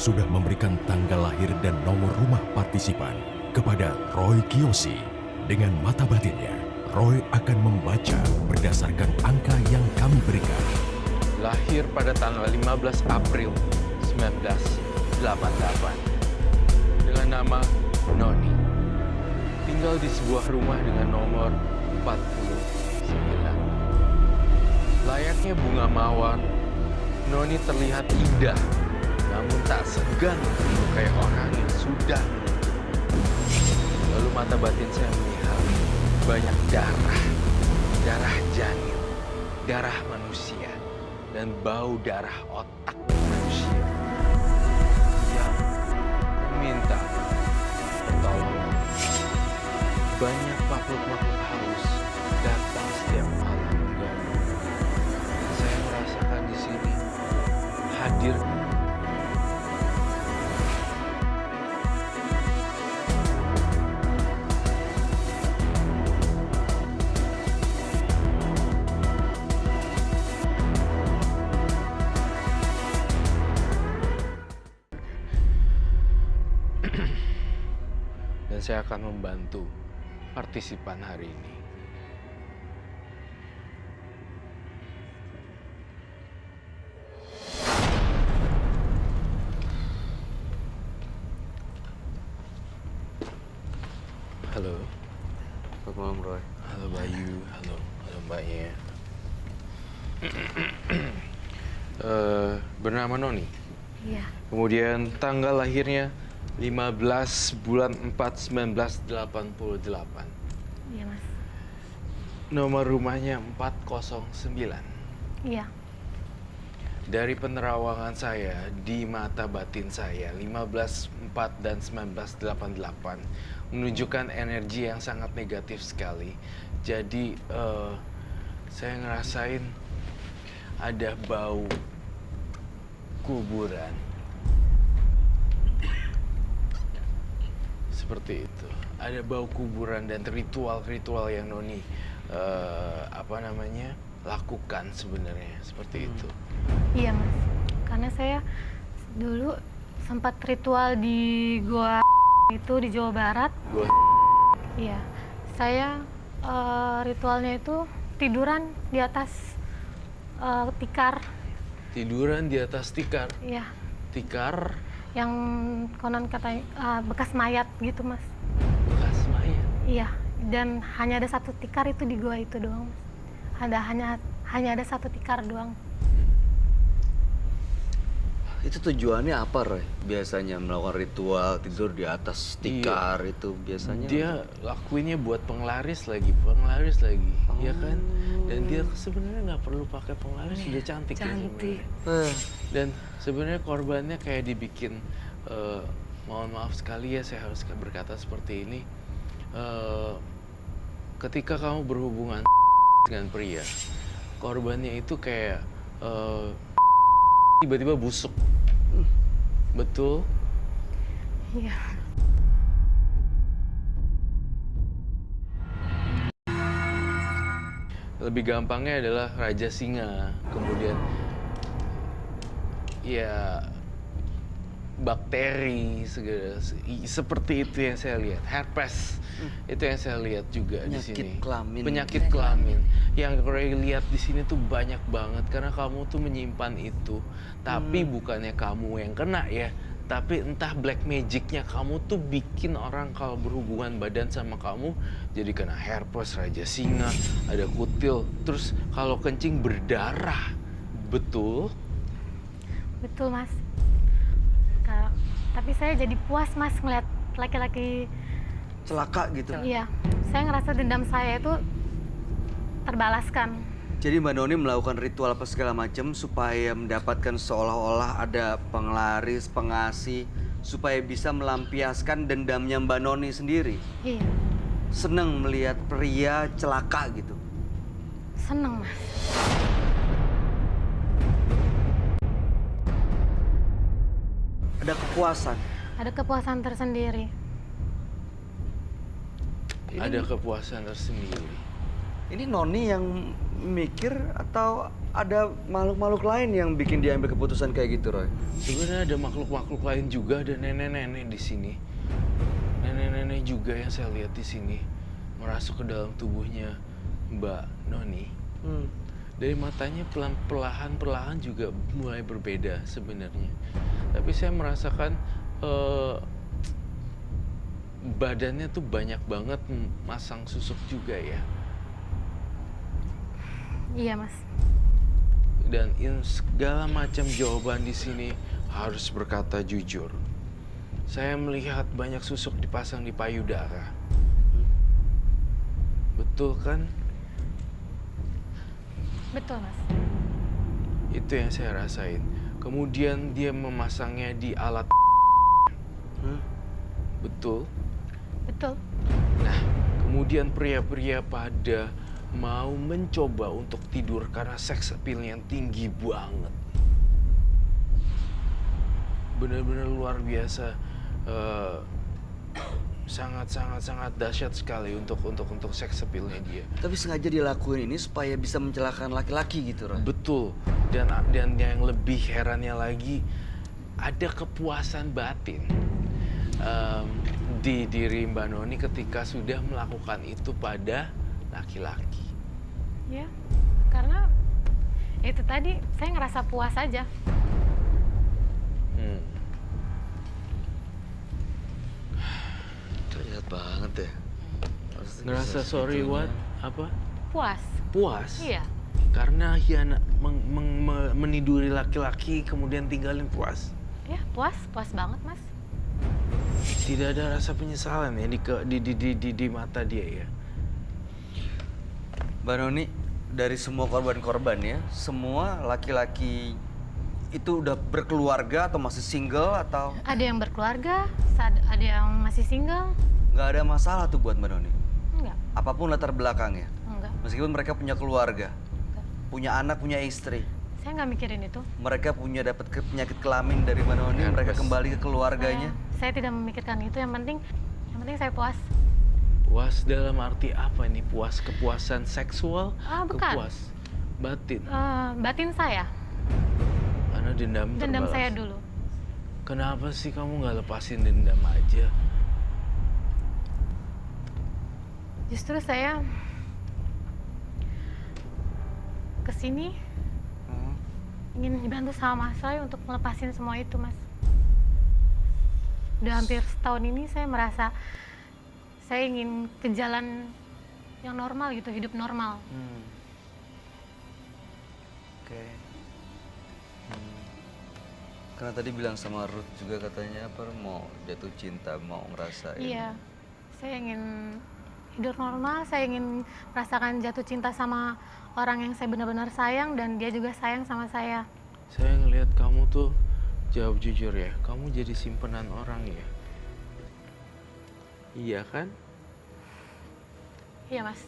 sudah memberikan tanggal lahir dan nomor rumah partisipan kepada Roy Kiyoshi. Dengan mata batinnya, Roy akan membaca berdasarkan angka yang kami berikan. Lahir pada tanggal 15 April 1988 dengan nama Noni. Tinggal di sebuah rumah dengan nomor 49. Layaknya bunga mawar, Noni terlihat indah, namun tak segan menyukai orang yang sudah meninggal. Lalu mata batin saya melihat banyak darah, darah janin, darah manusia, dan bau darah otak manusia yang meminta pertolongan. Banyak makhluk-makhluk halus datang setiap malam dan saya merasakan di sini hadir. Dan saya akan membantu partisipan hari ini. Halo. Selamat malam, Roy. Halo Bayu. Halo Mbaknya. Bernama Noni. Iya, Kemudian tanggal lahirnya 15 bulan 4 1988. iya Mas. Nomor rumahnya 409. Iya, Dari penerawangan saya di mata batin saya 15 4 dan 1988 menunjukkan energi yang sangat negatif sekali. Jadi saya ngerasain ada bau kuburan. Seperti itu. Ada bau kuburan dan ritual-ritual yang Noni lakukan sebenarnya seperti itu. iya Mas. Karena saya dulu sempat ritual di Goa itu di Jawa Barat. Gua Iya, saya ritualnya itu tiduran di atas tikar. tiduran di atas tikar. Iya, Tikar yang konon katanya bekas mayat gitu Mas. bekas mayat. Iya, dan hanya ada satu tikar itu di goa itu doang Mas. Hanya ada satu tikar doang. Itu tujuannya apa, Roy? Biasanya melakukan ritual tidur di atas tikar itu biasanya. Dia lakuinnya buat penglaris lagi, ya kan? Dan dia sebenarnya nggak perlu pakai penglaris, sudah cantik. Ya Cantik. sebenarnya. Dan sebenarnya korbannya kayak dibikin, mohon maaf sekali ya saya harus berkata seperti ini. Ketika kamu berhubungan dengan pria, korbannya itu kayak tiba-tiba busuk. Betul? Iya. Lebih gampangnya adalah Raja Singa, kemudian ya bakteri segala seperti itu yang saya lihat. Herpes itu yang saya lihat juga di Penyakit sini. kelamin. Penyakit kelamin. Yang Ray lihat di sini tuh banyak banget karena kamu tuh menyimpan itu. Tapi bukannya kamu yang kena ya, tapi entah black magicnya kamu tuh bikin orang kalau berhubungan badan sama kamu jadi kena herpes, Raja Singa, ada kutil, terus kalau kencing berdarah. Betul? Betul Mas. Tapi saya jadi puas Mas ngeliat laki-laki. Celaka gitu. Iya, saya ngerasa dendam saya itu terbalaskan. Jadi Mbak Noni melakukan ritual apa segala macam supaya mendapatkan seolah-olah ada penglaris, pengasih, supaya bisa melampiaskan dendamnya Mbak Noni sendiri. Iya, Seneng melihat pria celaka gitu. seneng Mas. Ada kepuasan. Ada kepuasan tersendiri. Ada kepuasan tersendiri. Ini Noni yang mikir atau ada makhluk-makhluk lain yang bikin dia ambil keputusan kayak gitu, Roy? Sebenarnya ada makhluk-makhluk lain juga, ada nenek-nenek di sini. Nenek-nenek juga yang saya lihat di sini merasuk ke dalam tubuhnya Mbak Noni. Dari matanya perlahan juga mulai berbeda sebenarnya. Tapi saya merasakan badannya tuh banyak banget masang susuk juga ya. Iya, Mas. Dan segala macam jawaban di sini harus berkata jujur. Saya melihat banyak susuk dipasang di payudara. Betul kan? Betul, Mas. Itu yang saya rasain. Kemudian dia memasangnya di alat. Betul. Betul. Nah, kemudian pria-pria pada mau mencoba untuk tidur karena seks appeal-nya yang tinggi banget. Benar-benar luar biasa. Sangat dahsyat sekali untuk seks appeal-nya dia. Tapi sengaja dilakuin ini supaya bisa mencelakakan laki-laki gitu, Roy? Betul. Dan yang lebih herannya lagi, ada kepuasan batin di diri Mbak Noni ketika sudah melakukan itu pada laki-laki. Ya, karena itu tadi saya ngerasa puas aja. Terlihat banget ya. Ngerasa sorry what? Apa? Puas. Puas? Iya. Karena hianat meniduri laki-laki kemudian tinggalin puas. Ya, puas banget, Mas. Tidak ada rasa penyesalan ya di mata dia ya. Mbak Noni, dari semua korban-korban ya, semua laki-laki itu udah berkeluarga atau masih single atau? Ada yang berkeluarga, ada yang masih single. Nggak ada masalah tuh buat Mbak Noni? Enggak. Apapun latar belakangnya? Enggak. Meskipun mereka punya keluarga, punya anak, punya istri. Saya nggak mikirin itu. Mereka punya dapat penyakit kelamin dari Mbak Noni, mereka kembali ke keluarganya. Saya tidak memikirkan itu. Yang penting saya puas. Puas dalam arti apa nih? Puas kepuasan seksual? Bukan. Kepuas batin? Batin saya. Karena dendam terbalas. Saya dulu. Kenapa sih kamu nggak lepasin dendam aja? Justru saya kesini ingin dibantu sama Mas Roy untuk melepasin semua itu, Mas. Udah hampir setahun ini saya merasa saya ingin ke jalan yang normal gitu, hidup normal. Oke. Karena tadi bilang sama Ruth juga katanya mau jatuh cinta, mau ngerasain. Iya, saya ingin hidup normal, saya ingin merasakan jatuh cinta sama orang yang saya benar-benar sayang dan dia juga sayang sama saya. Saya ngelihat kamu tuh, jawab jujur ya, kamu jadi simpenan orang ya? Iya kan? Iya, Mas.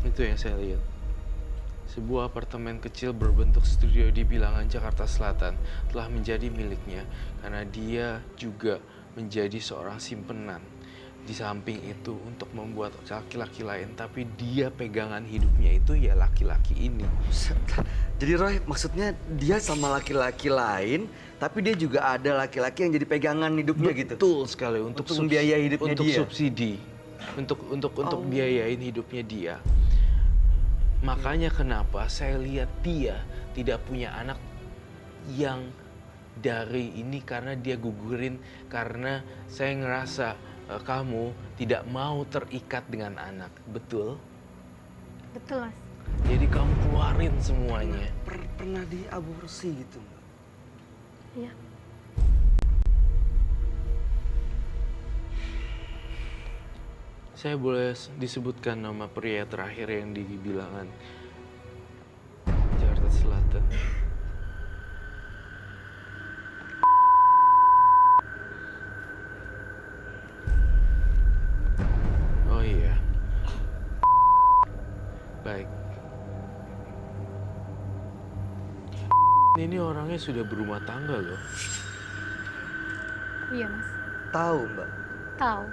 Itu yang saya lihat. Sebuah apartemen kecil berbentuk studio di Bilangan, Jakarta Selatan telah menjadi miliknya karena dia juga menjadi seorang simpenan. Di samping itu untuk membuat laki-laki lain, tapi dia pegangan hidupnya itu ya laki-laki ini. Jadi Roy, maksudnya dia sama laki-laki lain, tapi dia juga ada laki-laki yang jadi pegangan hidupnya gitu? Betul sekali, untuk membiayai hidupnya untuk dia? Subsidi, untuk biayain hidupnya dia. Makanya kenapa saya lihat dia tidak punya anak yang dari ini, karena dia gugurin, karena saya ngerasa kamu tidak mau terikat dengan anak, betul? Betul, Mas. Jadi kamu keluarin semuanya. Pernah diaborsi gitu? Iya. Saya boleh disebutkan nama pria terakhir yang di Bilangan, Jakarta Selatan? Oh iya. Baik. Ini orangnya sudah berumah tangga loh. Iya, Mas. Tahu, Mbak. Tahu.